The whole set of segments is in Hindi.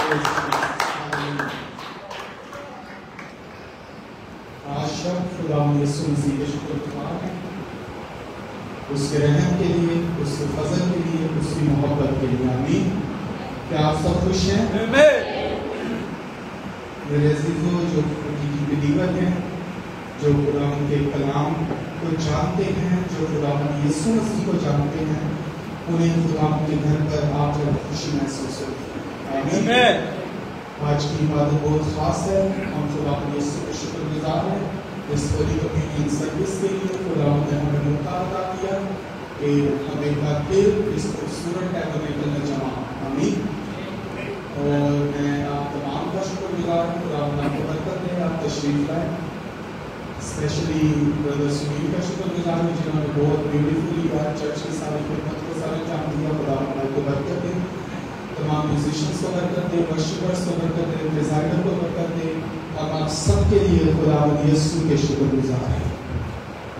आज शब्द खुदा यीशु मसीह के शुक्रगुजार हैं उसके रहम के लिए, उसके फजल के लिए, उसकी मोहब्बत के लिए। आमीन। क्या आप सब खुश हैं? मेरे अजीजों जो बिलीवर हैं, जो खुदा के कलाम को जानते हैं, जो खुदा यीशु मसीह को जानते हैं, उन्हें खुदा के घर पर आकर खुशी महसूस होती है। आमीन। आज की इबादत बहुत खास है। हम खुदा यीशु के शुक्रगुजार हैं इस होली कम्युनियन सर्विस के लिए। खुदा ने हमें मौका अता किया कि हम एक बार फिर इस खूबसूरत टैबरनेकल में जमा। आमीन। और मैं आप तमाम का शुक्रगुजार हूँ। खुदा आपको बरकत दे, आप तशरीफ लाए। स्पेशली ब्रदर सुनील का शुक्रगुजार हूँ जिन्होंने बहुत ब्यूटीफुली चर्च की सारी खिदमत को सारे काम दिया। खुदा आपको बरकत दे, तमाम म्यूजिशियंस को बरकत दे, वर्शिपर्स को बरकत दे, प्रेजाइडर को बरकत दे। हम आप सबके लिए खुदा यीशु के शुक्रगुजार हैं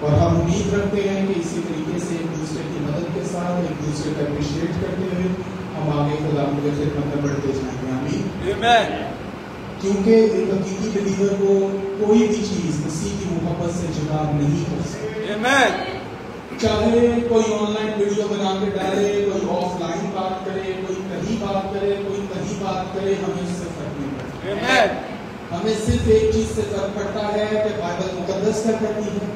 और हम उम्मीद रखते हैं कि इसी तरीके से एक दूसरे की मदद के साथ, एक दूसरे को अप्रिशिएट करते हुए हम आगे खुदा की खिदमत में बढ़ते जाएंगे। आमीन। क्योंकि एक हकीकी बिलीवर को कोई भी चीज मसीह की मोहब्बत से जुदा नहीं हो सकती। चाहे कोई ऑनलाइन वीडियो बना के डाले, कोई ऑफलाइन बात करे, कोई कहीं बात करे, कोई कहीं बात करे, हमें उससे फर्क नहीं पड़ता। हमें सिर्फ एक चीज से फर्क पड़ता है कि बाइबल मुकद्दस क्या कहती है,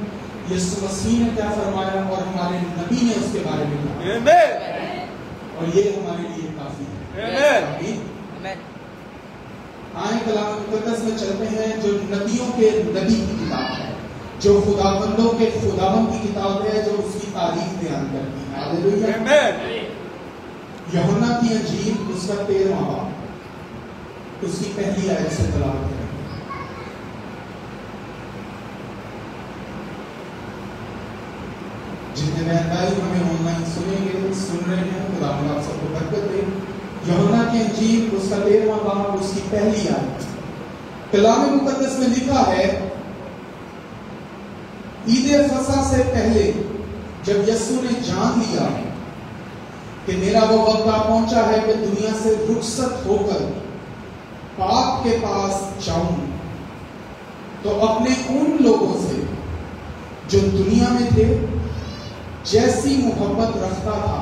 यीशु मसीह ने क्या फरमाया और हमारे नबी ने उसके बारे में कहा, और ये हमारे लिए काफी है। आए कलाम मुकद्दस में चलते हैं जो नबियों के नबी की किताब है, जो खुदाबंदों के खुदाबंद की किताब है, जो उसकी तारीफ बयान करती है। हालेलुया। यूहन्ना की इंजील उसका 13वां बाब उसकी पहली आयत से तलावत करें। जितने बहन भाई हमें ऑनलाइन सुन रहे हैं, खुदा आप सबको बरकत दे। यूहन्ना की इंजील उसका 13वां बाब उसकी पहली आयत। कलाम मुकद्दस में लिखा है, ईद फसा से पहले जब यीशु ने जान लिया कि मेरा वो वक्त आ पहुंचा है कि दुनिया से रुखसत होकर बाप के पास जाऊं, तो अपने उन लोगों से जो दुनिया में थे जैसी मोहब्बत रखता था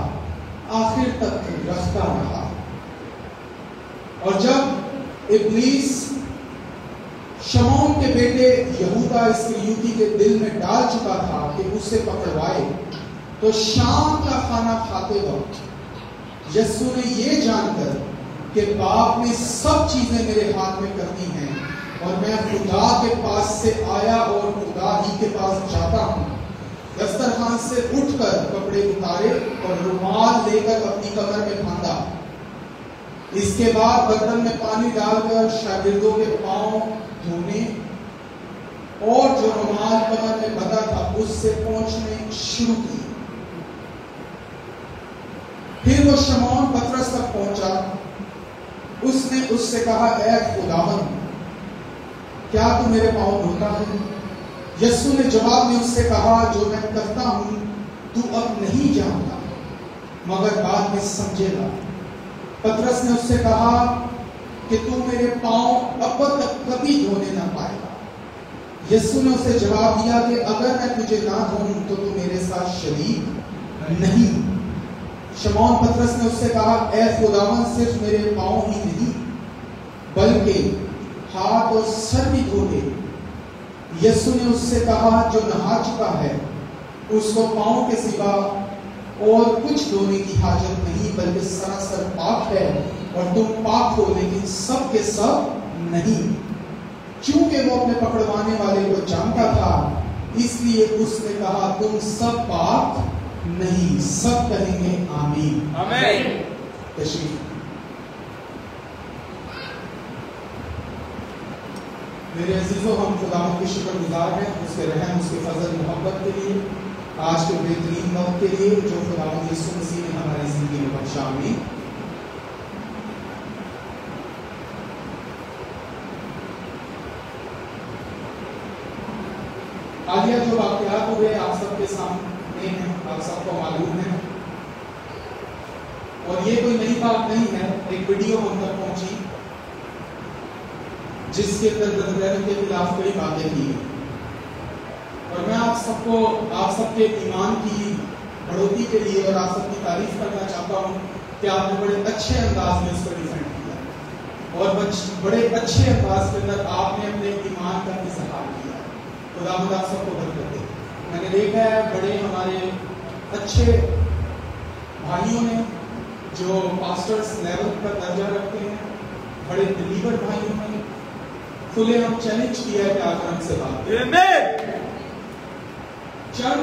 आखिर तक रखता रहा। और जब इब्लीस शमौन के बेटे यहूदा इस्करियोती के दिल में डाल चुका था कि उसे पकड़वाए, तो शाम का खाना खाते वक्त यीशु ने ये जानकर कि बाप ने सब चीजें मेरे हाथ में करनी हैं और मैं खुदा के पास से आया और खुदा ही के पास जाता हूं, दस्तरखान से उठकर कपड़े उतारे और रुमाल लेकर अपनी कमर में बांधा। इसके बाद बर्तन में पानी डालकर शागिर्दों के पांव धोने और जो रुमाल कमर में बंधा था उससे पोंछने शुरू की। फिर वो शमौन पतरस तक पहुंचा। उसने उससे कहा, ऐ खुदावंद, क्या तू मेरे पांव धोता है? यीशु ने जवाब में उससे कहा, जो मैं करता हूं तू अब नहीं जानता, मगर बाद में समझेगा। पतरस ने उससे कहा कि तू मेरे पांव अब तक कभी धोने ना पाएगा। यीशु ने उसे जवाब दिया कि अगर मैं तुझे ना धोऊं तो तू मेरे साथ शरीक नहीं। शमौन पतरस ने उससे कहा, ऐ खुदावंद, सिर्फ मेरे पांव ही नहीं बल्कि हाथ और सर भी धो दे। यीशु ने उससे कहा, जो नहा चुका है उसको पांव के सिवा और कुछ धोने की हाजत नहीं, बल्कि सरासर पाक है और तुम पाक हो, लेकिन सब के सब नहीं। क्योंकि वो अपने पकड़वाने वाले को जानता था, इसलिए उसने कहा, तुम सब पाक नहीं। सब कहेंगे आमीन। आमीन। तशरीफ। मेरे अजीजों, हम खुदा के शुक्रगुजार हैं उसके रहम, उसके फजल मोहब्बत के लिए, आज के बेहतरीन वक्त के लिए जो खुदा यीशु मसीह ने हमारी जिंदगी में बख्शा। आमीन। हालिया जो वाकयात हुए आप सबके सामने हैं, आप सबको मालूम है, और ये कोई नई बात नहीं है। एक वीडियो हम तक पहुंची जिसके अंदर ब्रदर के खिलाफ कई बातें की हैं। और मैं आप सबके ईमान की बढ़ोतरी के लिए और आप सबकी तारीफ करना चाहता हूँ कि आपने बड़े अच्छे अंदाज में इसको डिफेंड किया और बड़े अच्छे अंदाज के अंदर आपने अपने ईमान का इजहार किया। खुदावंद आप सबको बरकत दे। मैंने देखा है बड़े हमारे अच्छे भाइयों ने जो पास्टर्स लेवल पर दर्जा रखते हैं, बड़े बिलीवर भाइयों ने खुले हम चैलेंज किया है कि आकर हमसे बात करें। चंद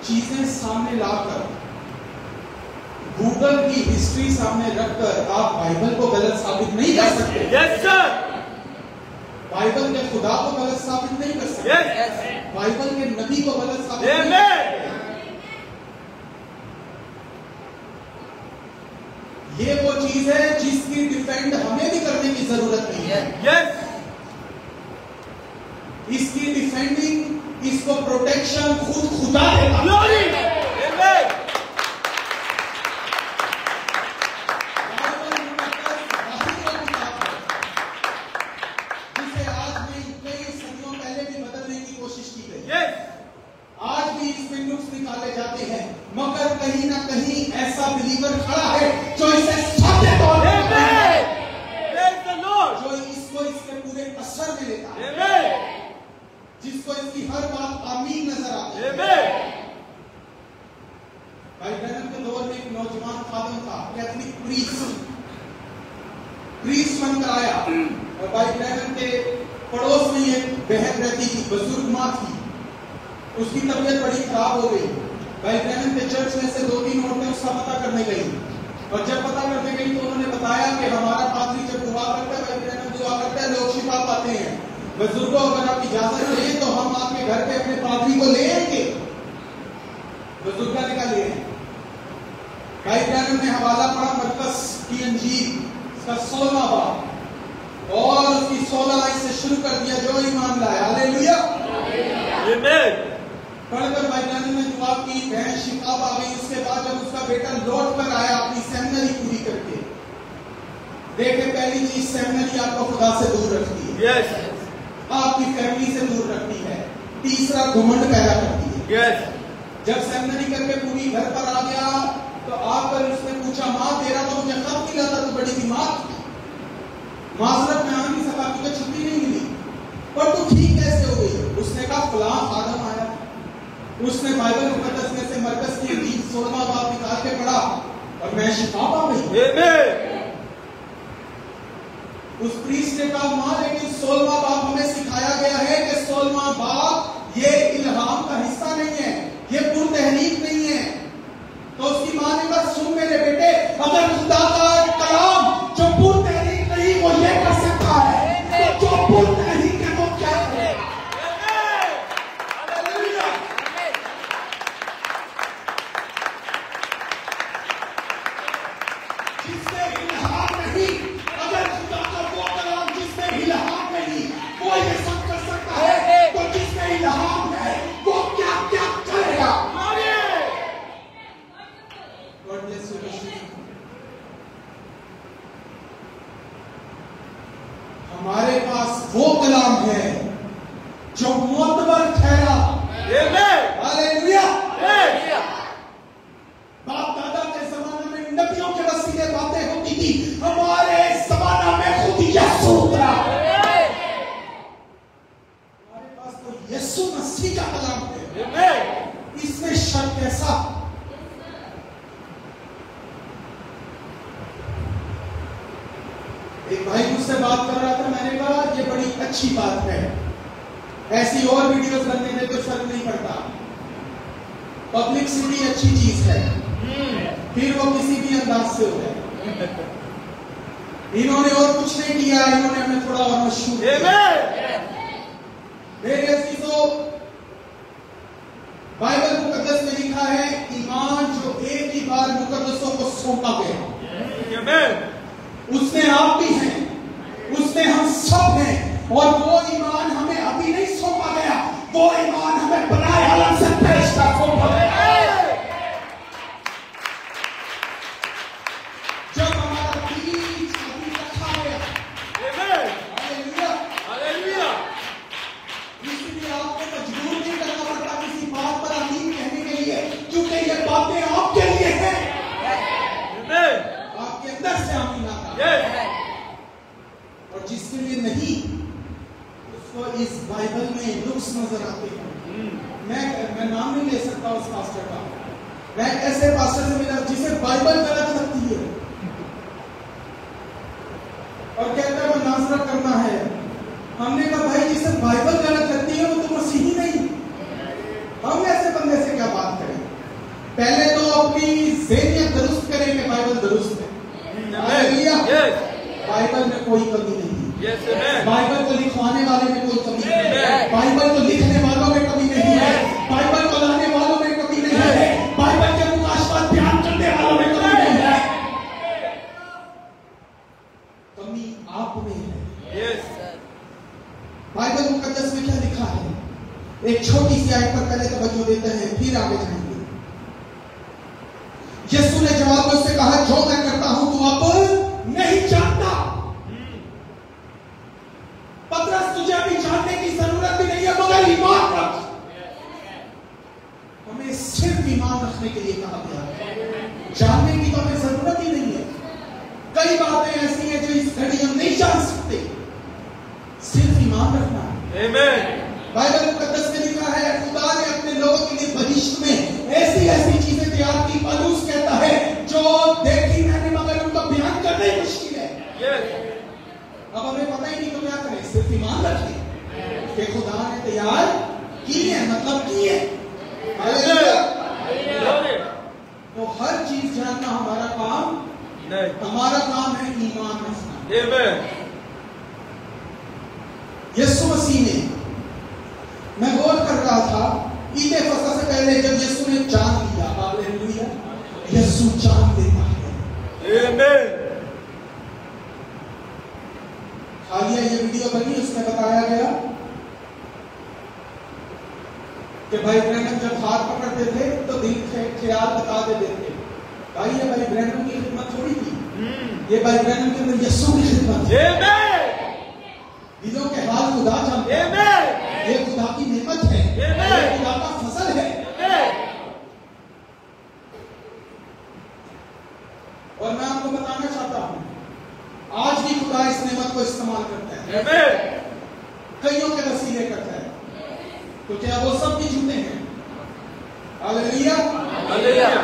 चीजें सामने लाकर, गूगल की हिस्ट्री सामने रखकर आप बाइबल को गलत साबित नहीं कर सकते। Yes sir. बाइबल के खुदा को गलत साबित नहीं कर सकते। यस। बाइबल के नबी को गलत साबित नहीं कर सकते। ये वो चीज है जिसकी डिफेंड हमें भी करने की जरूरत नहीं है। यस। इसकी डिफेंडिंग, इसको प्रोटेक्शन खुद खुदा देगा। ग्लोरी। आमीन। जिसे आज भी कई सदियों पहले भी बदलने की कोशिश की गई। यस। आज भी इसमें नुक्स निकाले जाते हैं, मगर कहीं ना कहीं ऐसा बिलीवर खड़ा है जो इसे साथे तौर पर जो इसको इसके पूरे असर में लेता है, जिसको इसकी हर बात आमीन नजर आती है। भाई ब्रैनम के दौर में एक नौजवान खादम था, कैथलिक प्रीस्ट बनकर आया और भाई ब्रैनम के पड़ोस में एक बहन रहती थी, बुजुर्ग माँ थी। उसकी तबीयत बड़ी खराब हो गई। भाई ब्रैनम के चर्च में से 2-3 औरतें उसका पता करने गई और जब पता करने गई तो उन्होंने बताया कि हमारा पादरी जब दुआ करता है, भाई ब्रैनम दुआ करता है, लोग शिफा पाते हैं। बुजुर्गों, अगर आप इजाजत दें तो हम आपके घर पे अपने पादरी को ले आएंगे। बुजुर्ग ने कहा ले। भाई ब्रैनम ने हवाला पढ़ा मरकस की अंजील का 16वां बाब और उसकी 16 लाइन से शुरू कर दिया, जो ईमान लाया। हालेलुया। आमीन। पढ़कर भाई ब्रैनम ने दुआ की, बहन शिफा पा गई। उसके बाद जब उसका बेटा लौट कर आया अपनी सेमिनरी पूरी करके, देखे पहली चीज सेमिनरी आपको खुदा से दूर रखती है। यस। आपकी फैमिली से दूर रखती है। तीसरा घमंड पैदा करती है। यस। जब सेमिनरी करके पूरी घर पर आ गया तो आकर उसने पूछा, माँ तेरा तो मुझे खत मिला था, तू बड़ी बीमार थी, माजरत में आ नहीं सका, तुझे छुट्टी नहीं मिली, पर तू ठीक कैसे हो गई? उसने कहा फलां आदम आया, उसने बाइबल मुकद्दस में से मरकस की अंजील 16वां बाब निकाल के पढ़ा और मैं शिफा पा गई। आमीन। उस प्रीस्ट ने कहा, माँ लेकिन 16वां बाब हमें सिखाया गया है कि 16वां बाब ये इल्हाम का हिस्सा नहीं है, ये पूर्ण तहरीक नहीं है। तो उसकी माँ ने कहा, सुन मेरे बेटे, अगर खुदा का कलाम जो पूर्ण तहरीक नहीं वो ये कर सकता है, तो जो पूर्ण तहरीक है वो क्या है? जिससे इल्हाम नहीं, अगर खुदा का वो कलाम जिसमें इल्हाम नहीं वो ये सब कर सकता है, तो जिसमें इल्हाम है वो क्या क्या करेगा? God bless you. हमारे पास वो कलाम है जो मुअत्तबर ठहरा। हालेलुया। बाप दादा के जमाने में नबियों के वसीले बातें होती थी, हमारे जमाना में खुद यीशु उतरा। हमारे पास तो यीशु मसीह का कलाम है। इसमें शक कैसा? एक भाई मुझसे बात कर रहा था, मैंने कहा ये बड़ी अच्छी बात है, ऐसी और वीडियोस बनने में कोई फर्क नहीं पड़ता, पब्लिसिटी अच्छी चीज है, फिर वो किसी भी अंदाज से हो जाए। इन्होंने और कुछ नहीं किया, इन्होंने हमें थोड़ा और मशहूर किया। मेरे अजीजों, बाइबल मुकद्दस में लिखा है, ईमान जो एक ही बार मुकद्दसों को सौंपा गया, उसमें आप भी हैं, उसमें हम सब हैं, और वो ईमान हमें अभी नहीं सौंपा गया, वो ईमान हमें बनाए आलम से फरिश्ता सौंपा गया। जब हमारा बीज अभी रखा गया, बातें आपके लिए हैं। Amen. आपके अंदर से आमीन आता है। Yes. और जिसके लिए नहीं, उसको इस बाइबल में नुक्स नजर आते हैं। मैं नाम नहीं ले सकता उस पास्टर का। मैं ऐसे पास्टर से मिला जिसे बाइबल गलत लगती है और कहता है वो नासरत करना है। हमने कहा भाई जिसे बाइबल गलत लगती है वो तो मसीही नहीं। हम ऐसे बंदे से क्या बात करें? पहले तो अपनी ज़हनियत दुरुस्त करें कि बाइबल दुरुस्त है। हालेलुया। Yes. बाइबल में कोई कमी नहीं है। Yes, amen. बाइबल को लिखवाने वाले में कोई कमी नहीं है। बाइबल को लिखने वालों में कमी नहीं है। बाइबल को लाने वालों में कमी नहीं है। बाइबल के मुकाशफात बयान करने वालों में कमी नहीं है। कमी आप में है। Yes. बाइबल मुकद्दस में क्या लिखा है? एक छोटी सी आयत पर पहले तवज्जो देते हैं, फिर आगे जाएंगे। यीशु ने जवाब में उससे कहा, जो मैं करता हूं तू अब नहीं जानता। पतरस, तुझे अभी जानने की जरूरत भी नहीं है, मगर ईमान रख। हमें सिर्फ ईमान रखने के लिए कहा गया है। जानने की तो हमें जरूरत ही नहीं है। कई बातें ऐसी हैं जो इस घड़ी हम नहीं जान सकते, सिर्फ ईमान रखना है। Amen. बाइबल मुकद्दस में लिखा है, खुदा ने अपने लोगों के लिए बहिश्त में ऐसी ऐसी चीजें तैयार की। पौलुस कहता है जो देखी मैंने मगर उनका बयान करना ही मुश्किल है। Yes. अब हमें पता ही नहीं तो क्या करें, सिर्फ ईमान रखें कि खुदा ने तैयार की है, मतलब की है। Glory. तो हर चीज जानना हमारा काम नहीं। हमारा काम है ईमान रखना। Amen. यीशु मसीह ने, मैं गौर कर रहा था ईद फसह से पहले जब यीशु ने जान लिया, हालेलुया, यीशु जान लेता है। Amen. हालिया ये वीडियो बनी, उसमें बताया गया कि भाई ब्रैनम जब हाथ पकड़ते थे तो दिल के ख्याल बता देते थे। भाई ये भाई ब्रैनम की खिदमत थोड़ी थी, ये भाई ब्रैनम के अंदर यीशु की खिदमत थी। Amen. दिलों के हाल खुदा जानता है। Amen. ये खुदा की नेमत है, ये खुदा का फजल है। Amen. और मैं आपको बताना चाहता हूं, आज भी खुदा इस नेमत को इस्तेमाल करता है। Amen. कईयों के वसीले करता है, तो क्या वो सब भी झूठे हैं? हालेलुया। Hallelujah.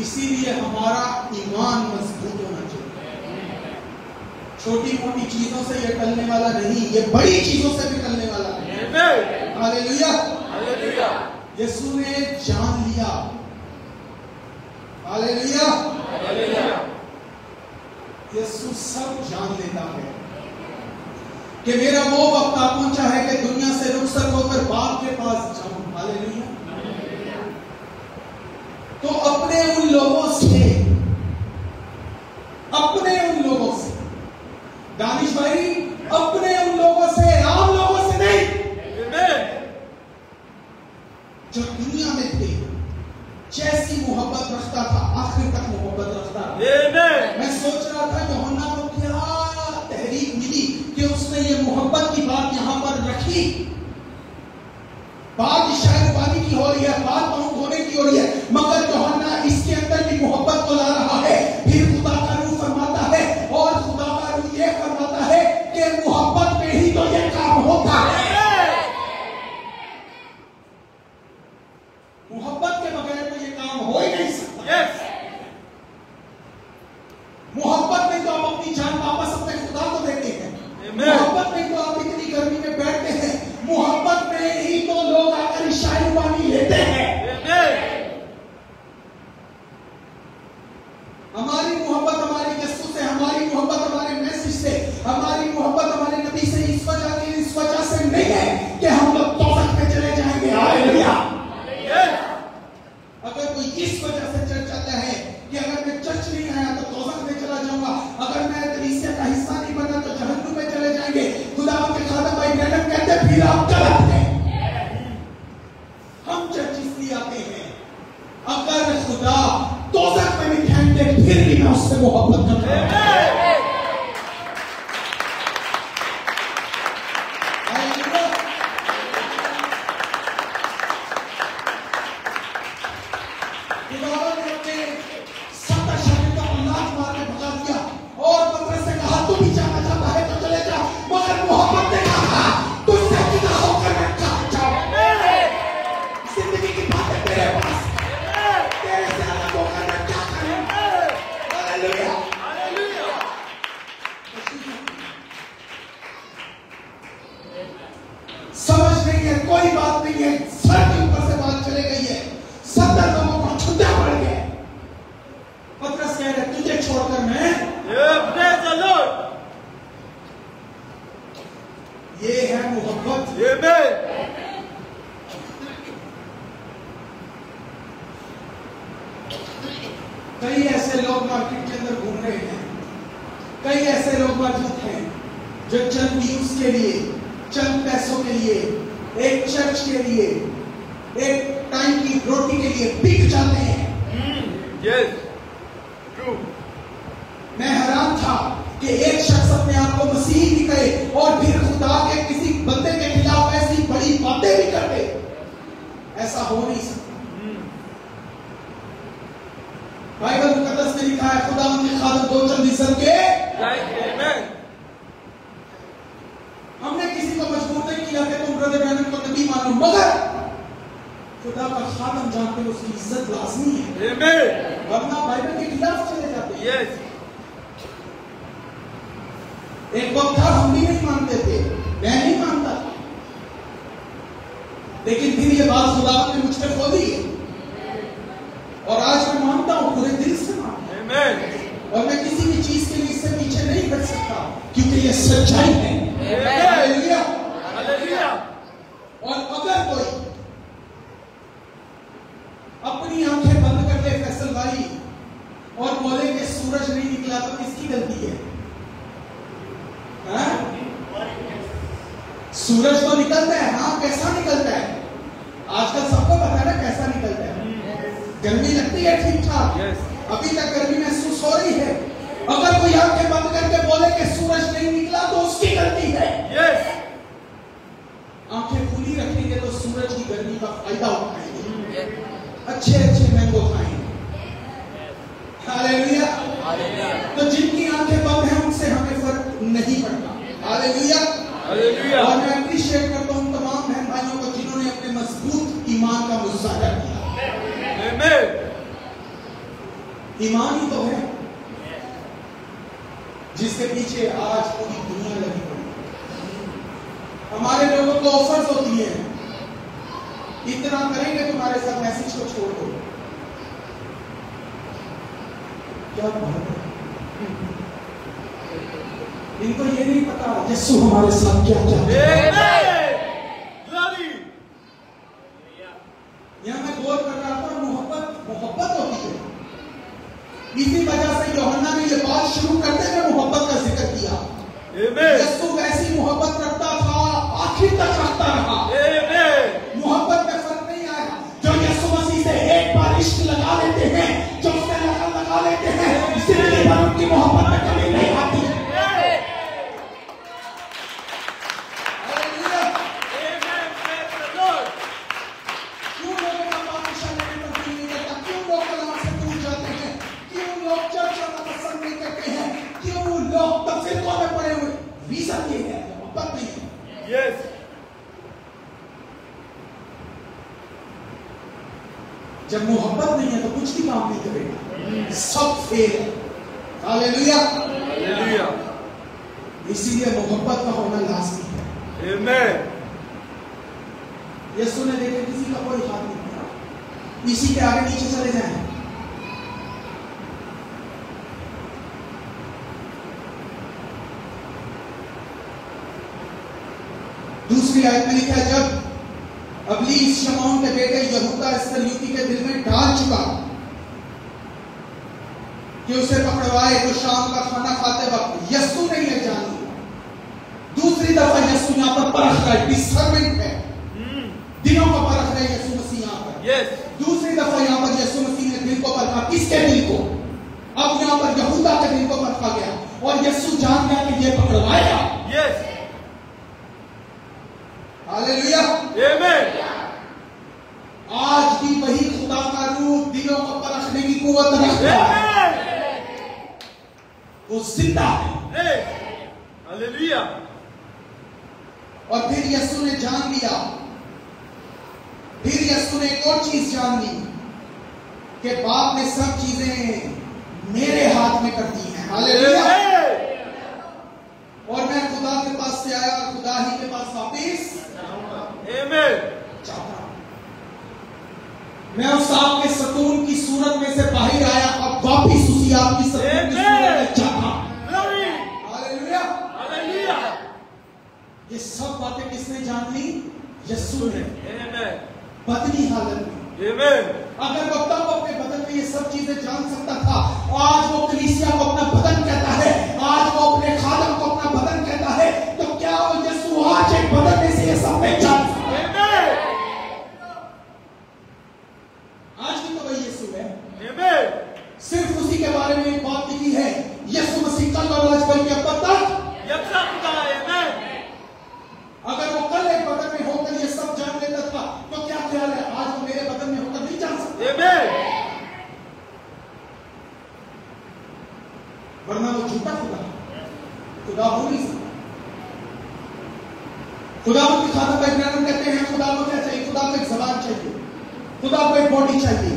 इसीलिए हमारा ईमान मजबूत होना चाहिए। छोटी मोटी चीजों से ये टलने वाला नहीं, ये बड़ी चीजों से भी टलने वाला है। Amen. हालेलुया। Hallelujah. यीशु ने जान लिया। हालेलुया। Hallelujah. यीशु सब जान लेता है कि मेरा वो वक्त आ पहुंचा है कि दुनिया से रुखसत होकर बाप के पास जाऊं। हालेलुया। तो अपने उन लोगों से दानिश भाई, अपने उन लोगों से, आम लोगों से नहीं, Amen. जो दुनिया में थे, जैसी मोहब्बत रखता था आखिर तक मोहब्बत रखता। Amen. मैं सोच रहा था यूहन्ना को क्या तहरीक मिली कि उसने ये मोहब्बत की बात यहां पर रखी। बात शायद वाली की हो रही है, बात बहुत होने की हो रही है, मगर यूहन्ना इसके अंदर की मोहब्बत को ला रहा है। फिर खुदा का रूह फरमाता है, और खुदा का रूह ये फरमाता है कि मोहब्बत में ही तो ये काम होता है। मोहब्बत के बगैर तो ये काम हो ही नहीं सकता। Yes. मोहब्बत में तो आप अपनी जान वापस अपने खुदा को देते हैं। Amen. मोहब्बत में तो आप इतनी गर्मी में बैठते हैं। मोहब्बत में ही तो लोग आकर शायरी पानी लेते हैं। Amen. हमारी मोहब्बत हमारे यीशु से, हमारी मोहब्बत हमारे मैसेज से, हमारी मोहब्बत हमारे नबी से इस वजह से नहीं है कि हम लोग तौबत में चले जाएंगे। हालेलुया। Yes. अगर कोई इस वजह से चर्च आता है कि अगर मैं चर्च नहीं आया तो तौबत में चला जाऊंगा, अगर मैं कलीसिया का हिस्सा नहीं बना तो जहन्नुम में चले जाएंगे, खुदा के खादा भाई ब्रैनम कहते फिर आप गलत हैं। है मोहब्बत। Amen. कई ऐसे लोग मार्केट के अंदर घूम रहे हैं, कई ऐसे लोग मौजूद हैं जो चंद व्यूज के लिए, चंद पैसों के लिए, एक चर्च के लिए, एक टाइम की रोटी के लिए बिक जाते हैं। Yes. True. मैं हैरान था कि एक शख्स अपने आप को मसीह भी कहे और फिर खुदा के किसी बंदे के खिलाफ ऐसी बड़ी बातें भी कर दे। ऐसा हो नहीं सकता। बाइबल मुकद्दस में लिखा है खुदा उनके खादम दो चंद इज्जत के। Amen. हमने किसी को मजबूर नहीं किया कि तुम ब्रदर ब्रैनम को नबी मानो, मगर खुदा का खादम जानते हो उसकी इज्जत लाजमी है। Amen. वरना बाइबल के खिलाफ चले जाते हैं। Yes. एक वक्त था हम भी नहीं मानते थे, मैं नहीं मानता था, लेकिन फिर ये बात खुदा ने मुझ पे खोली है और आज मैं मानता हूं, पूरे दिल से मानता हूं। Amen. और मैं किसी भी चीज के लिए इससे पीछे नहीं हट सकता क्योंकि ये सच्चाई है। हालेलुया। Hallelujah. और अगर कोई अपनी आंखें बंद कर ले फैसल भाई और बोले कि सूरज नहीं निकला, तो किसकी गलती है? हाँ? सूरज तो निकलता है, हाँ, कैसा निकलता है? आजकल सबको पता है ना कैसा निकलता है। गर्मी लगती है ठीक ठाक, Yes. अभी तक गर्मी महसूस हो रही है। अगर कोई आंखें बंद करके बोले कि सूरज नहीं निकला, तो उसकी गलती है। Yes. आंखें खुली रखेंगे तो सूरज की गर्मी का फायदा उठाएंगे, अच्छे अच्छे मैंगो खाएंगे। हालेलुया। तो जिनकी आंखें बंद हैं उनसे हमें फर्क नहीं पड़ता। हालेलुया। Hallelujah. और मैं अप्रिशिएट करता हूं तमाम बहन भाइयों को जिन्होंने अपने मजबूत ईमान का मुजाहरा किया। Amen. ईमान ही तो है जिसके पीछे आज पूरी दुनिया लगी पड़ी है। हमारे लोगों को ऑफर्स होती है, इतना करेंगे तुम्हारे साथ, मैसेज को छोड़ दो। क्या बात है? इनको ये नहीं पता यीशु हमारे साथ क्या चाहता है। Amen. Glory. यहां मैं गौर कर रहा था, मोहब्बत होती है। इसी वजह से यूहन्ना ने ये बात शुरू करते हुए मोहब्बत का जिक्र किया। Amen. यीशु वैसी मोहब्बत रखता था, आखिर तक रखता रहा। Amen. मोहब्बत में फर्क नहीं आया। जो यीशु मसीह से एक बार इश्क लगा लेते हैं, जो उससे लगन लगा लेते हैं, जिंदगी भर उनकी मोहब्बत में कमी नहीं आती। Hallelujah. Amen. Praise the Lord. क्यों लोगों का बादशाह लेने पर दिल नहीं करता? क्यों लोग कलाम से दूर जाते हैं? क्यों लोग चर्च आना पसंद नहीं करते हैं? क्यों लोग तफसीलों में पड़े हुए? रीजन ये है, मोहब्बत नहीं है। Yes. जब मोहब्बत नहीं है तो कुछ भी काम नहीं करेगा, सब फेल है। हालेलुया। Hallelujah. इसीलिए मोहब्बत का होना लाजमी है। Amen. यीशु ने देखे किसी का कोई हाथ नहीं पकड़ा, इसी के आगे नीचे चले जाएं। दूसरी आयत में लिखा है, जब इब्लीस शमौन के बेटे यहूदा इस्करियोती के दिल में डाल चुका कि उसे पकड़वाए, तो शाम का खाना खाते वक्त यीशु ने यह जान लिया। दूसरी दफा यीशु यहाँ पर परख रहा है, डिसर्निंग है, दिलों को परख रहे यीशु मसीह यहाँ पर। Yes. दूसरी दफा यहाँ पर यीशु मसीह ने दिल को परखा। किसके दिल को? अब यहाँ पर यहूदा के दिल को परखा गया और यीशु जान गया कि ये पकड़वाएगा। Yes. हालेलुया। Amen. आज भी वही खुदा का रूह दिलों को परखने की कुव्वत रखता है, Amen. वो जिंदा है। Hey. Hallelujah. और फिर यीशु ने जान लिया, फिर यीशु ने एक और चीज जान ली कि बाप ने सब चीजें मेरे हाथ में कर दी हैं। हालेलुया। Amen. और मैं खुदा के पास से आया, खुदा ही के पास वापिस Amen. चाहता हूं। मैं उस आग के सतून की सूरत में से बाहर आया, अब वापिस उसी आग की सतून की सूरत में जाता हूं। Glory. हालेलुया। Hallelujah. ये सब बातें किस यीशु में, Amen. बदली हालत में। Amen. अगर वो तब अपने बदन में ये सब चीजें जान सकता था, आज वो कलीसिया को अपना बदन कहता है, आज वो अपने खादम को अपना बदन कहता है, तो क्या वो यीशु आज एक बदन में से ये सब नहीं जान सकता? Amen. आज भी तो वही यीशु है। Amen. सिर्फ उसी के बारे में एक बात लिखी है, यीशु मसीह कल और आज बल्कि अब तक। Amen. अगर वो कल एक बदन में होकर ये सब जान लेता था, तो क्या ख्याल है आज वो मेरे बदन में होकर नहीं जान सकता? Amen. वरना वो झूठा खुदा हो नहीं सकता। खुदा की खातिर वैज्ञानिक कहते हैं खुदा को क्या चाहिए? खुदा को एक जबान चाहिए, खुदा को एक बॉडी चाहिए,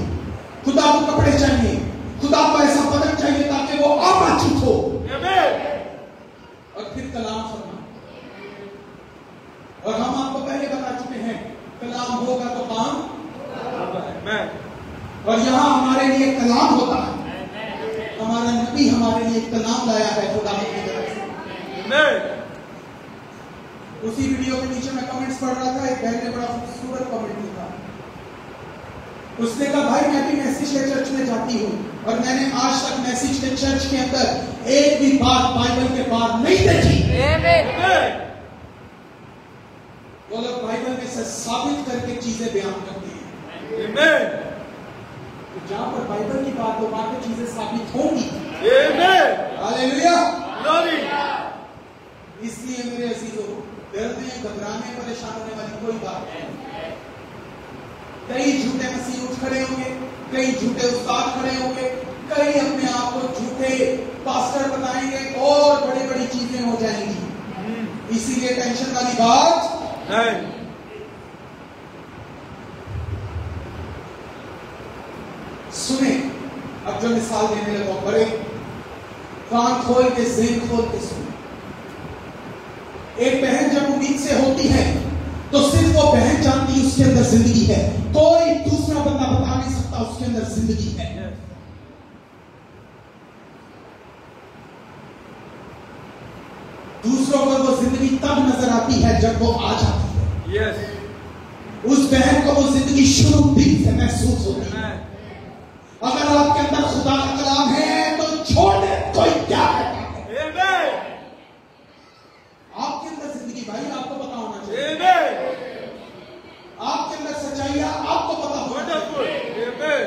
खुदा को कपड़े चाहिए, खुदा को ऐसा बदन चाहिए ताकि वो अबाचित हो। Amen. और फिर कलाम फरमा। और हम आपको पहले बता चुके हैं, कलाम होगा तो काम। Amen. और यहां हमारे लिए कलाम होता है। हमारा नबी हमारे लिए कलाम लाया है खुदा की तरफ से। Amen. उसी वीडियो के नीचे मैं कमेंट्स पढ़ रहा था, एक बहन ने बड़ा खूबसूरत कमेंट लिखा। उसने कहा भाई मैं भी मैसेज के चर्च में जाती हूँ और मैंने आज तक मैसेज के चर्च के अंदर एक भी बात बाइबल के बाद नहीं देखी। Amen. वो लोग बाइबल में से साबित करके चीजें बयान करते हैं। Amen. तो जहां पर बाइबल की बात हो, वहां पे चीजें साबित होंगी। Amen. हालेलुया। Glory. इसलिए मेरे अजीजों, डरने, घबराने, परेशान होने वाली कोई बात नहीं। कई झूठे मसीह उठ खड़े होंगे, कई झूठे उस्ताद खड़े होंगे, कई अपने आप को झूठे पास्टर बताएंगे और बड़ी बड़ी चीजें हो जाएंगी। इसीलिए टेंशन वाली बात नहीं। सुने। अब जो मिसाल देने लगा, बड़े कान खोल के, ज़हन खोल के सुने। एक बहन जब उम्मीद से होती है तो सिर्फ वो बहन जानती है उसके अंदर जिंदगी है, कोई दूसरा बंदा बता नहीं सकता उसके अंदर जिंदगी है। दूसरों को वो जिंदगी तब नजर आती है जब वो आ जाती है। Yes. उस बहन को वो जिंदगी शुरू दिन से महसूस होती है। अगर आपके अंदर खुदा का कलाम है तो छोड़ दे, कोई क्या कहता है। Amen. आपके अंदर जिंदगी भाई आपको पता होना चाहिए। Amen. आपके अंदर सच्चाइयां आपको पता होना Wonderful. चाहिए। Amen.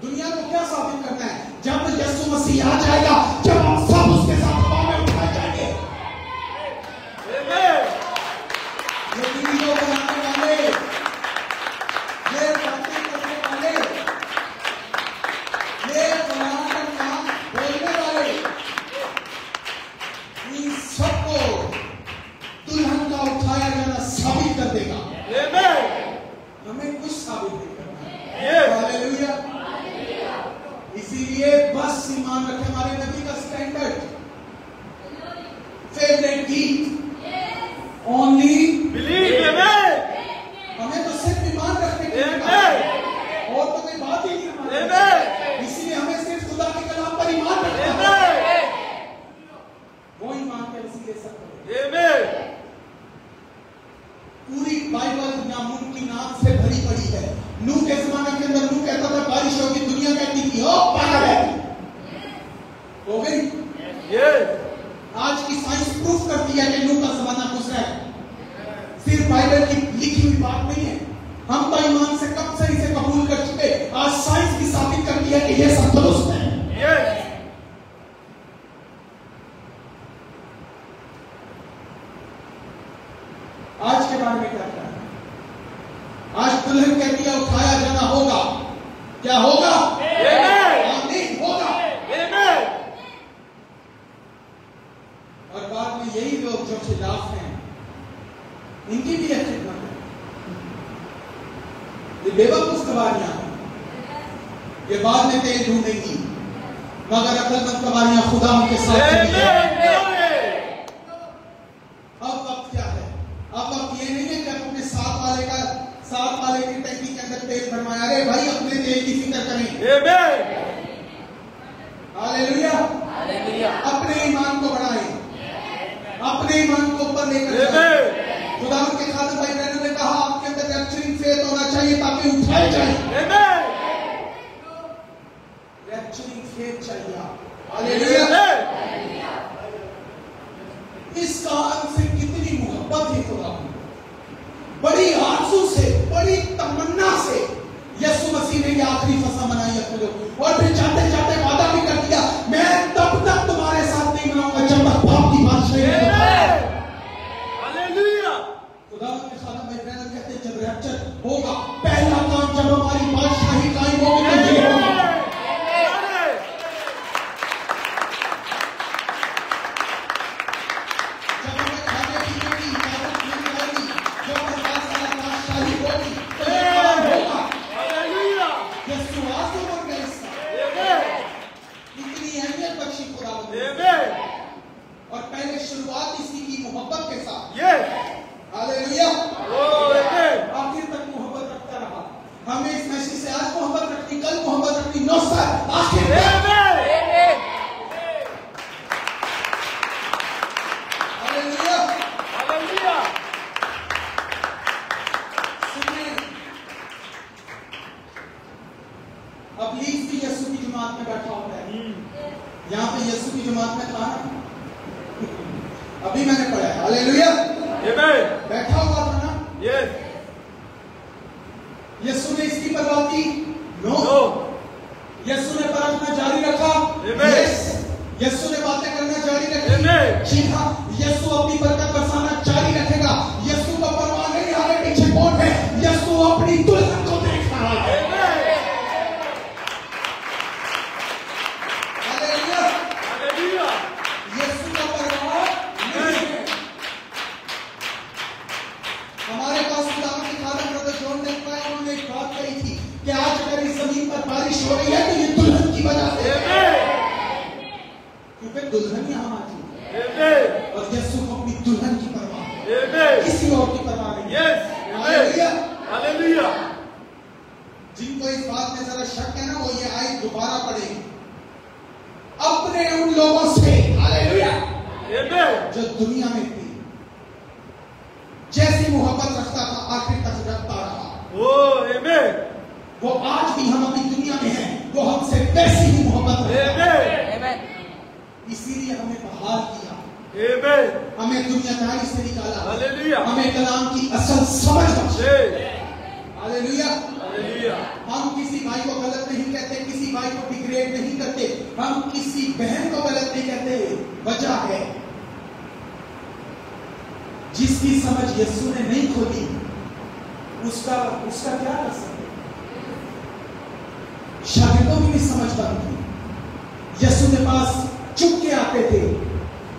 दुनिया को क्या साबित करना है? जब यीशु मसीह आ जाएगा, जब हम सब उसके साथ हवा में उठाए जाएंगे। Amen. ये वीडियो बनाने वाले, ये बातें करने वाले, ये कलाम का नाम बोलने वाले, इन सबको दुल्हन का उठाया जाना साबित कर देगा। Amen. हमें कुछ साबित नहीं करना है। Yes. हालेलुया। इसीलिए बस ईमान रखे हमारे नबी का स्टैंडर्ड, फेवरेट गीत ओनली Believe. Amen. हमें तो सिर्फ ईमान रखने के लिए कहा Amen. है, और तो कोई बात ही नहीं हमारे। Amen. इसीलिए हमें सिर्फ खुदा के कलाम पर ईमान रखना है। Amen. वो ईमान के वसीले से करो। Amen. पूरी बाइबल नामुमकिनात से भरी पड़ी है। नूह के जमाने के अंदर नूह कहता था बारिश होगी, दुनिया कहती थी ओ पागल है, हो गई। Yes. आज की साइंस प्रूफ करती है कि नूह का जमाना गुजरा है। सिर्फ बाइबल की लिखी हुई बात नहीं है, हम तो ईमान से कब से इसे कबूल कर चुके। आज साइंस भी साबित करती है कि यह सब दुरुस्त है। Yes. आज के बारे में क्या कहना है? आज दुल्हन कहती है उठाया जाना होगा। क्या होगा? Amen. आमीन, होगा। Amen. और बाद में यही लोग जो खिलाफ हैं, इनकी भी खिदमत है। ये बेवकूफ कवारियां हैं, ये बाद में तेल ढूंढेंगी, मगर अक्लमंद कवारियां खुदा उनके साथ खड़ी है। Amen. अब वक्त क्या है? अब वक्त ये नहीं है कि अपने साथ वाले की टंकी के अंदर तेल भरवाया। अरे भाई अपने तेल की फिक्र करें। Amen. हालेलुया। अपने ईमान को बढ़ाएं, अपने ईमान को ऊपर लेकर जाएं। Amen. खुदा के खातिर भाई बहनों ने कहा आपके फेथ होना चाहिए ताकि उठाए जाए। Amen. रैप्चरिंग फेथ चाहिए। हालेलुया। इस काम से कितनी मोहब्बत है खुदा की, बड़ी आरज़ू से, बड़ी तमन्ना से यीशु मसीह ने ये आखिरी फसह मनाई अपने लोग, और फिर जाते जाते वादा भी कर दिया, मैं तब तक तुम्हारे साथ नहीं मनाऊंगा जब तक बाप की बादशाही नहीं होती। हालेलुया। खुदा के खाना में रहना कहते हैं, जब रैप्चर होगा पहला काम, जब हमारी बादशाही कायम होगी तो ये होगा। और पहले शुरुआत इसी की मोहब्बत के साथ। हालेलुया। आखिर तक मोहब्बत रखता रहा। हमें इस मैसेज से आज मोहब्बत रखनी, कल मोहब्बत रखनी, 9 साल आखिर तक। हालेलुया। सुनिए, अब लीज भी यीशु की जमात में बैठा होता है। यहाँ पे यीशु की जमात में था ना, अभी मैंने पढ़ा है। हालेलुया। बैठा हुआ था ना। यीशु ने इसकी परवाह की? नो। यीशु ने परखना जारी रखा? यीशु ने बातें करना जारी रखी? जी हाँ। यीशु अपनी बरकत बरसाना जारी रखेगा। यीशु को परवाह नहीं आगे पीछे कौन है, यीशु अपनी दुल्हन को देख रहा है। कि आज अगर इस जमीन पर बारिश हो रही है तो ये दुल्हन की वजह से, क्योंकि दुल्हन यहां आती है और यीशु को अपनी दुल्हन की परवाह, किसी और की परवाह नहीं। हालेलुया। जिनको इस बात में जरा शक है ना, वो ये आयत दोबारा पढ़े, अपने उन लोगों से, हालेलुया, जो दुनिया में थी, जैसी मोहब्बत रखता था आखिर तक रखता रहा। वो आज भी हम अपनी दुनिया में हैं, वो हमसे वैसी ही मोहब्बत रखता है। इसीलिए हमें बहाल किया, हमें दुनियादारी से निकाला, हमें कलाम की असल समझ बख्शे। हालेलुया। हम किसी भाई को गलत नहीं कहते, किसी भाई को डिग्रेड नहीं करते, हम किसी बहन को गलत नहीं कहते। वजह है जिसकी समझ यीशु ने नहीं खोली, उसका क्या कर सकते। शागिर्दों की भी समझ बंद थी। यीशु के पास चुप के आते थे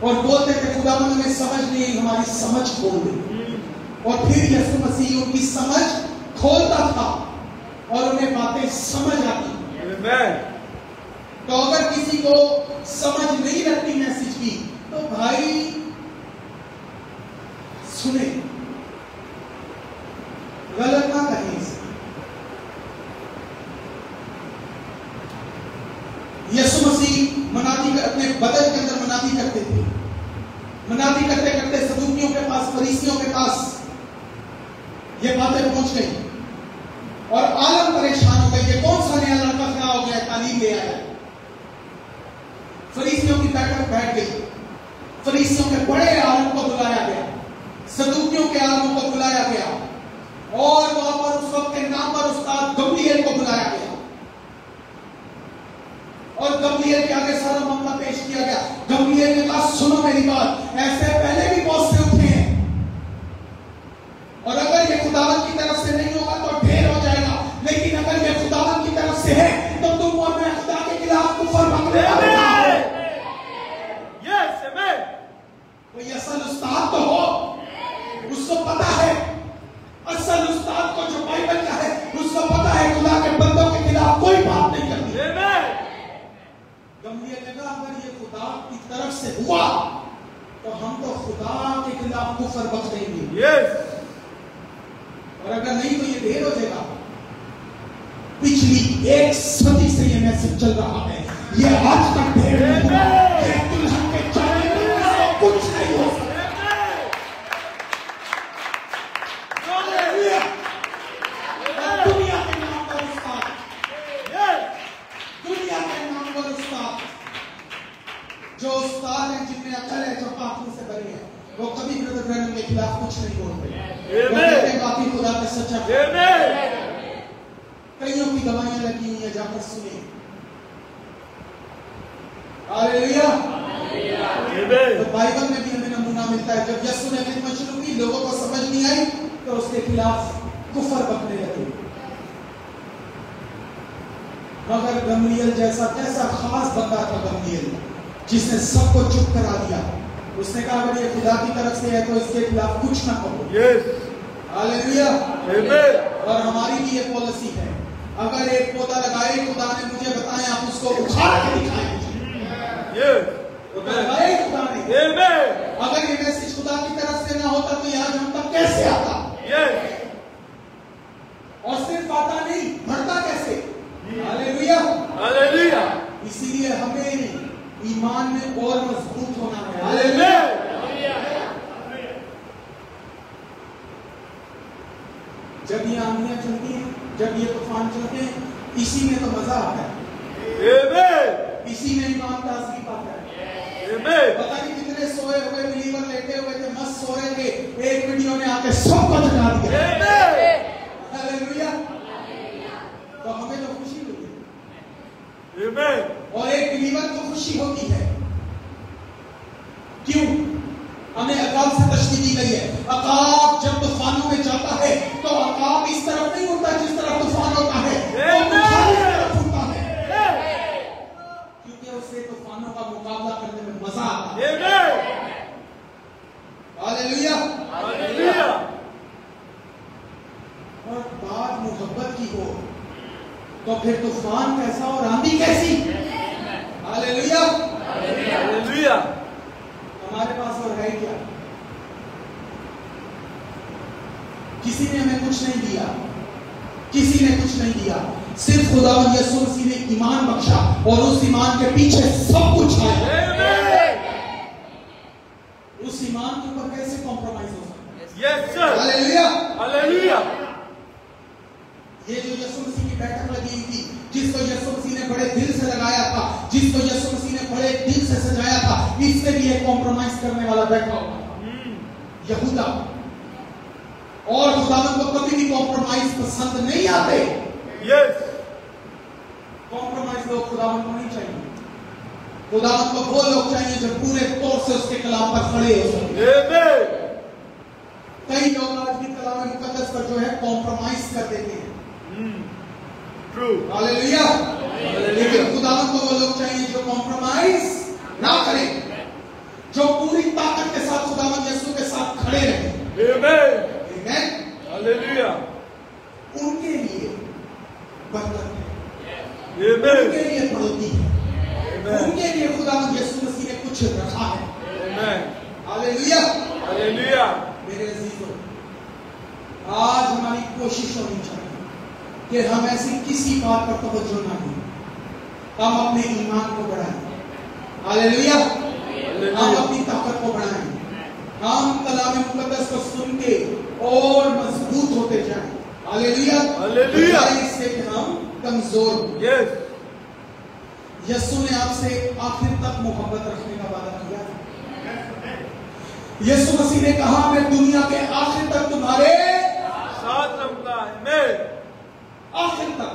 और बोलते थे, खुदावंद हमें समझ नहीं, हमारी समझ खोल दे। और फिर यीशु मसीह उनकी समझ खोलता था और उन्हें बातें समझ आती। तो अगर किसी को समझ नहीं लगती मैसेज की, तो भाई सुने, गलत ना कहें इसे। यीशु मसीह मनादी अपने बदन के अंदर मनादी करते थे। मनादी करते करते सदूकियों के पास, फरीसियों के पास ये बातें पहुंच गई और आलम परेशान हो गई। ये कौन सा नया लड़का खड़ा हो गया, तालीम ले आया। फरीसियों की बैठक बैठ गई। फरीसियों के बड़े आलम को बुलाया गया, सदूकियों के आलम को बुलाया गया और वहां पर उस वक्त के नाम पर उस्ताद गमलीएल को बुलाया गया और गमलीएल के आगे सारा मामला पेश किया गया। गमलीएल ने कहा, सुनो मेरी बात, ऐसे पहले भी बहुत से उठे हैं और अगर ये खुदावंद की तरफ से नहीं होगा तो ढेर हो जाएगा, लेकिन अगर ये खुदावंद की तरफ से है तो तुम और मैं खुदा के खिलाफ कुफर बकने वाले हो। कोई असल उस्ताद तो हो, उसको पता है, असल उस्ताद को जो बाइबल का है उसको पता है खुदा के बंदों के खिलाफ कोई बात नहीं करनी। गमलीएल ने कहा, अगर ये खुदा की तरफ से हुआ तो हम तो खुदा के खिलाफ कुफर बक देंगे, और अगर नहीं तो ये ढेर हो जाएगा। पिछली 1 सदी से ये मैसेज चल रहा है, ये आज तक ढेर नहीं हुआ। ये दुल्हन के जाने में कुछ नहीं हो सकता। जिनमें अकल है, जो पापों से भरे हैं, वो कभी ब्रदर ब्रैनम के खिलाफ कुछ नहीं बोलते। वो कहते हैं बाकी खुदा का सच्चा। कईयों की दवाइयां लगी हुई है, जाकर सुने। हालेलुया। तो बाइबल में भी हमें नमूना मिलता है, जब यीशु ने खिदमत शुरू की, लोगों को समझ नहीं आई तो उसके खिलाफ कुफर बकने लगे। मगर गमलीएल जैसा कैसा खास बंदा था गमलीएल, जिसने सबको चुप करा दिया। उसने कहा अगर ये खुदा की तरफ से है तो इसके खिलाफ कुछ ना कहो। हालेलुया। और हमारी भी ये पॉलिसी है, अगर एक पौधा लगाए, खुदा ने मुझे बताया, आप उसको उखाड़ के दिखाएं। लगाए खुदा ने। अगर ये मैसेज खुदा की तरफ से ना होता तो आज हम तक कैसे आता? और सिर्फ आता नहीं, बढ़ता कैसे? हालेलुया। हालेलुया। इसीलिए हमें ईमान में और मजबूत होना है। हालेलुया। जब ये आंधियां चलती हैं, जब ये तूफान चलते हैं, इसी में तो मजा आता है। इसी में ईमान ताजगी पाता है। पता नहीं कितने सोए हुए बिलीवर लेटे हुए थे, मस्त सो रहे थे, एक वीडियो ने आके सबको जगा दिया। हालेलुया। तो हमें तो खुशी होती है, और एक बिलीवर को खुशी होती है। क्यों? हमें अकाब से तशबीह दी गई है। अकाब जब तूफानों में जाता है तो अकाब इस तरफ नहीं उड़ता जिस तरफ तूफान होता है, वो तूफान की तरफ उड़ता है, क्योंकि उसे तूफानों का मुकाबला करने में मजा आता है। हालेलुया। हालेलुया। और बात मोहब्बत की हो तो फिर तूफान कैसा और आंधी कैसी? हालेलुया। हालेलुया। हमारे पास और है क्या? किसी ने हमें कुछ नहीं दिया, किसी ने कुछ नहीं दिया, सिर्फ खुदावंद यीशु मसीह ने ईमान बख्शा, और उस ईमान के पीछे सब कुछ है। उस ईमान के ऊपर कैसे कॉम्प्रोमाइज हो सकता है? Yes sir. हालेलुया। हालेलुया। ये जो यीशु मसीह की बैठक लगी हुई थी, जिसको यीशु मसीह ने बड़े दिल से लगाया था, जिसको यीशु मसीह ने बड़े दिल से सजाया था, इसमें भी एक कॉम्प्रोमाइज करने वाला बैठा हुआ था, यहूदा। और खुदावंद को कभी भी कॉम्प्रोमाइज पसंद नहीं आते। यस। कॉम्प्रोमाइज लोग खुदावंद को नहीं चाहिए। खुदावंद को वो लोग चाहिए जो पूरे तौर से उसके कलाम पर खड़े हो सके। कई लोग आज भी कलाम मुकद्दस पर जो है कॉम्प्रोमाइज कर देते हैं। हालेलुया। लेकिन खुदावंद को वो लोग चाहिए जो कॉम्प्रोमाइज ना करें, जो पूरी ताकत के साथ खुदावंद यीशु के साथ खड़े रहे। आमीन। हालेलुया। उनके लिए बरकत है, उनके लिए बढ़ोतरी है, उनके लिए खुदावंद यीशु मसीह ने कुछ रखा है। हालेलुया। हालेलुया। मेरे अजीजों, आज हमारी कोशिश होनी चाहिए कि हम ऐसी किसी बात पर तवज्जो ना दें, हम अपने ईमान को बढ़ाएं। हालेलुया। हम अपनी ताकत को बढ़ाएं, हम कलाम मुकद्दस को सुन के और मजबूत होते जाएं। हालेलुया। हालेलुया। इससे कि हम कमजोर हो। यस। यीशु ने आपसे आखिर तक मोहब्बत रखने का वादा किया। यीशु मसीह ने कहा मैं दुनिया के आखिर तक तुम्हारे साथ रहूंगा। आखिर तक।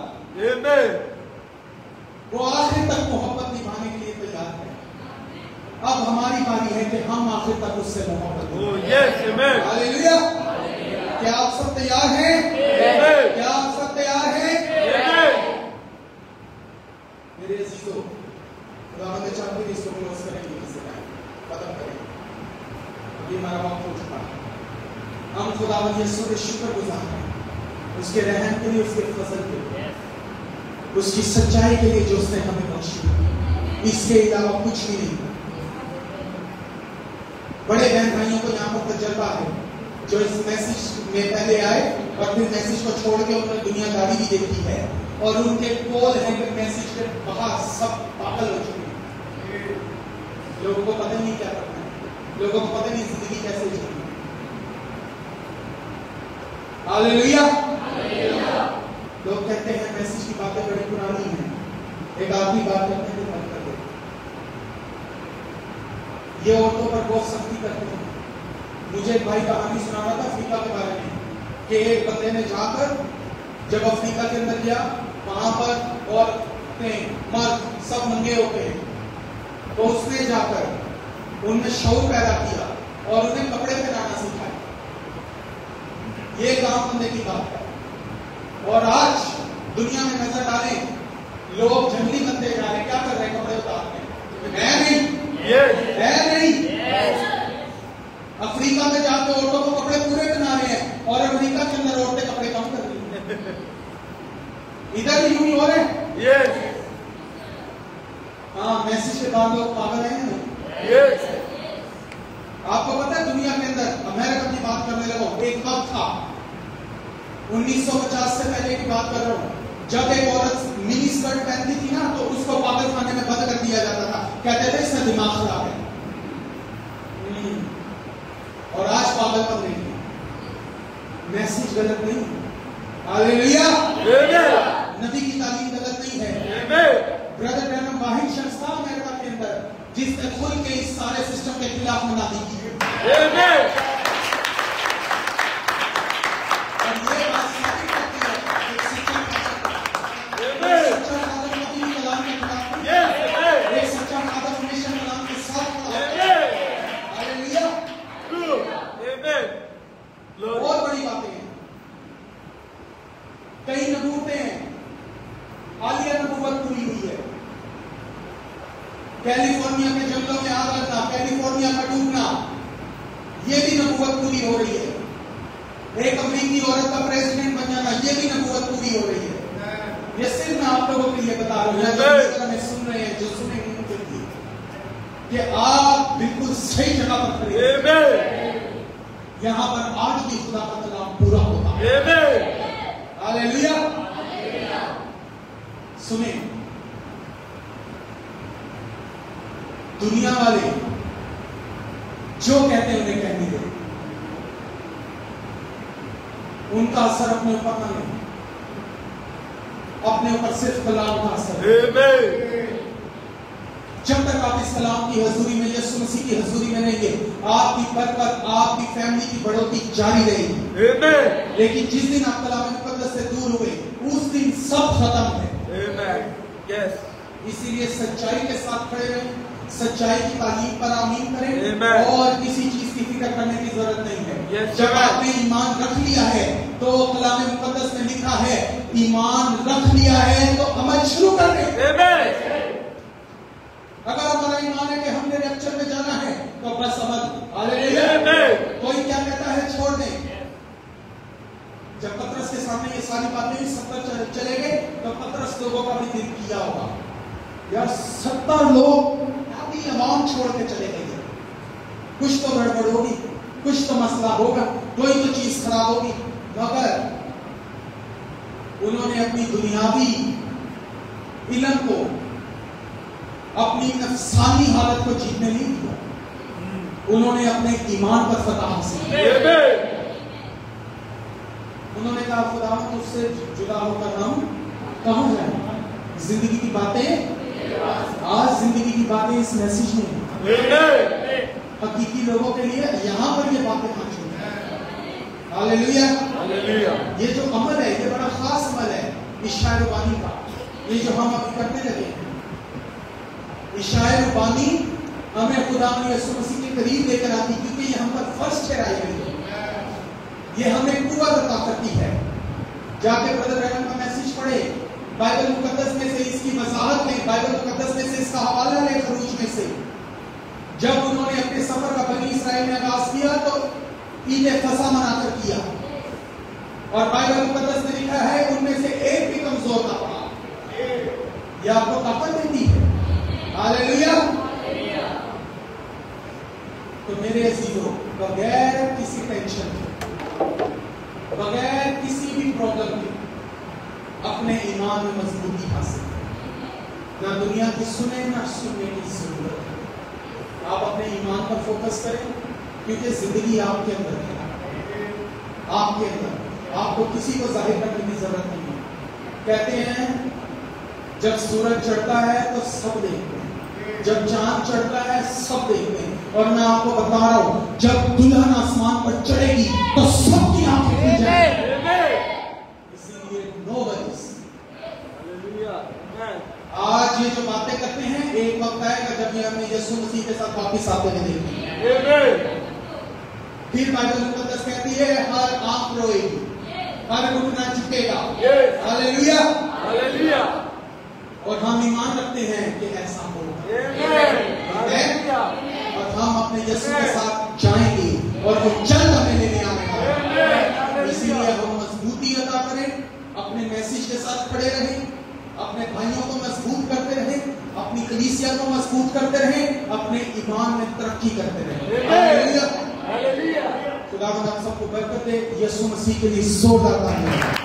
वो आखिर तक मोहब्बत निभाने के लिए तैयार है। अब हमारी बारी है कि हम आखिर तक उससे मोहब्बत करें। हालेलुया। क्या आप सब तैयार हैं? क्या आप सब तैयार हैं? मेरे अजीजों, खुदावंद ने चाहते हैं इसको क्लोज करेंगे, खत्म करेंगे। अभी हमारा वक्त हो चुका है। हम खुदावंद यीशु के शुक्रगुजार हैं, उसके रहम के लिए, उसके फजल के लिए, उसकी सच्चाई के लिए जो उसने हमें बख्शी। इसके अलावा कुछ भी नहीं। बड़े बहन भाइयों को यहाँ पर तजर्बा है, जो इस मैसेज में पहले आए और फिर मैसेज को छोड़ के उन्होंने दुनियादारी भी देखी है, और उनके कोल है कि मैसेज के बाहर सब पागल हो चुके हैं। लोगों को पता नहीं क्या करना है, लोगों को पता नहीं जिंदगी कैसे जीनी है। हालेलुया। लोग कहते हैं मैसेज की बातें बड़ी पुरानी हैं, एक आखिरी बात करते हैं बंद कर देते। ये औरतों पर बहुत सख्ती करते हैं। मुझे एक भाई कहानी सुना रहा था अफ्रीका के बारे में कि एक बंदे ने जाकर जब अफ्रीका के अंदर गया, वहां पर औरतें मर्द सब नंगे होते हैं, तो उसने जाकर उनमें शौक पैदा किया और उन्हें कपड़े पहनाना सिखाए। ये काम बंदे की बात है। और आज दुनिया में नजर डालें, लोग जंगली बनते जा रहे, क्या कर रहे हैं? कपड़े उतार रहे हैं। है नहीं? अफ्रीका में जाकर औरतों को कपड़े पूरे पहना रहे हैं और अमेरिका के अंदर औरतें कपड़े कम कर रही हैं। इधर भी यूं ही हो रहे हैं। हाँ, मैसेज के बाद लोग पागल हैं। आपको पता है दुनिया के अंदर, अमेरिका की बात करने लगा, एक वक्त था 1950 से पहले की बात कर रहा हूं, जब एक औरत मिनी स्कर्ट पहनती थी ना तो उसको पागल खाने में बंद कर दिया जाता था। कहते थे इसका दिमाग खराब है। और आज पागल बन रही है। मैसेज गलत नहीं, हालेलुया। नबी की तालीम गलत नहीं है। ब्रदर ब्रैनम वाहिद शख्स था अमेरिका के अंदर जिसने खुल के इस सारे सिस्टम के खिलाफ मुनादी की है। और ये बात साबित करती है एक सच्चा खादम नबी की कलाम के खिलाफ, एक सच्चा खादम हमेशा कलाम के साथ खड़ा है। हालेलुया। बहुत बड़ी बातें हैं, कई नबूवतें हैं। हालिया नबूवत पूरी हुई है। कैलिफोर्निया के जंगलों में आग लगना, कैलिफोर्निया का डूबना, ये भी नबूवत पूरी हो रही है। एक अमेरिकी औरत का प्रेसिडेंट बन जाना, ये भी नबूवत पूरी हो रही है। ये सिर्फ मैं आप लोगों के लिए बता रहा हूं, जो सुन रहे हैं, जो सुनेंगे उनके लिए, कि आप बिल्कुल सही जगह पर खड़े हैं। यहां पर आज भी खुदा का कलाम पूरा होता है। हालेलुया। सुने, दुनिया वाले जो कहते हैं उन्हें कहने दे, उनका असर अपने ऊपर ना ले, अपने ऊपर सिर्फ कलाम का असर। जब तक आप इस कलाम की हजूरी में, यीशु मसीह की हजूरी में रहेंगे, आपकी बरकत, आपकी फैमिली की बढ़ोतरी जारी रहेगी। लेकिन जिस दिन आप कलाम मुकद्दस से दूर हुए, उस दिन सब खत्म है। इसीलिए सच्चाई के साथ खड़े रहें, सच्चाई की तालीम पर आमीन करें और किसी चीज की फिक्र करने की जरूरत नहीं है। जब आपने ईमान रख लिया है, तो कलाम मुकद्दस में लिखा है, ईमान रख लिया है तो अमल शुरू कर दें। अगर हमारा ईमान है कि हमने रैप्चर में जाना है तो बस अमल। कोई क्या कहता है छोड़ दें। जब पतरस के सामने ये सारी बातें 70 चले गए तो पतरस लोगों का भी दिल किया होगा, यार 70 लोग अभी अवाम छोड़ के चले गए, कुछ तो गड़बड़ होगी, कुछ तो मसला होगा, कोई तो चीज खराब होगी। मगर उन्होंने अपनी दुनियावी इल्म को, अपनी नफ्सानी हालत को जीतने नहीं दिया, उन्होंने अपने ईमान पर फतह हासिल की। उन्होंने कहा, खुदा तुझसे जुदा होकर हम कहां जाएं? जिंदगी की बातें, आज जिंदगी की बातें इस मैसेज में हकीकी लोगों के लिए यहां पर ये बातें मौजूद हैं। हालेलुया। ये जो अमल है, ये बड़ा खास अमल है इशाए रुबानी का, ये जो हम अभी करने लगे हैं। इशाए रुबानी हमें खुदा यीशु मसीह के करीब लेकर आती, क्योंकि ये हम पर फर्स्ट ठहराई गई है। ये हमें कुव्वत अता करती है। जाके ब्रदर ब्रैनम का मैसेज पढ़े, बाइबल मुकद्दस में से इसकी वजाहत में, बाइबल मुकद्दस में से इसका हवाला ले, खरूज में से। जब उन्होंने अपने सफर का बनी इस्राएल में आगाज किया तो ईद फसा मनाकर किया, और बाइबल मुकद्दस में लिखा है उनमें से एक भी कमजोर ना पड़ा। यह आपको ताकत देती है। हालेलुया। तो मेरे अजीजों, बगैर किसी टेंशन के, बगैर किसी भी प्रॉब्लम के अपने ईमान में मजबूती हासिल करें। ना दुनिया की सुने ना सुनने की जरूरत है। आप अपने ईमान पर फोकस करें, क्योंकि जिंदगी आपके अंदर है, आपके अंदर। आपको किसी को जाहिर करने की जरूरत नहीं है। कहते हैं जब सूरज चढ़ता है तो सब देखते हैं, जब चांद चढ़ता है सब देखते हैं, और मैं आपको बता रहा हूं, जब दुल्हन आसमान पर चढ़ेगी तो सबकी आंखें खुल जाएंगी। इसीलिए नो वरीज। आज ये जो बातें करते हैं, एक वक्त आएगा जब ये हमें यीशु मसीह के साथ वापिस आते हुए देखेंगे। फिर बाइबल मुकद्दस कहती है हर आंख रोएगी, हर घुटना झुकेगा। Hallelujah, hallelujah. और हम ईमान रखते हैं कि ऐसा होगा, और हम अपने यीशु के साथ जाएंगे और वो जल्द हमें लेने आने वाला है। इसीलिए हम मजबूती अदा करें, अपने मैसेज के साथ खड़े रहें, अपने भाइयों को मजबूत करते रहें, अपनी कलीसिया को मजबूत करते रहें, अपने ईमान में तरक्की करते रहें। Hallelujah, hallelujah. खुदावंद आप सबको बरकत दे। यीशु मसीह के लिए जोरदार तालियां।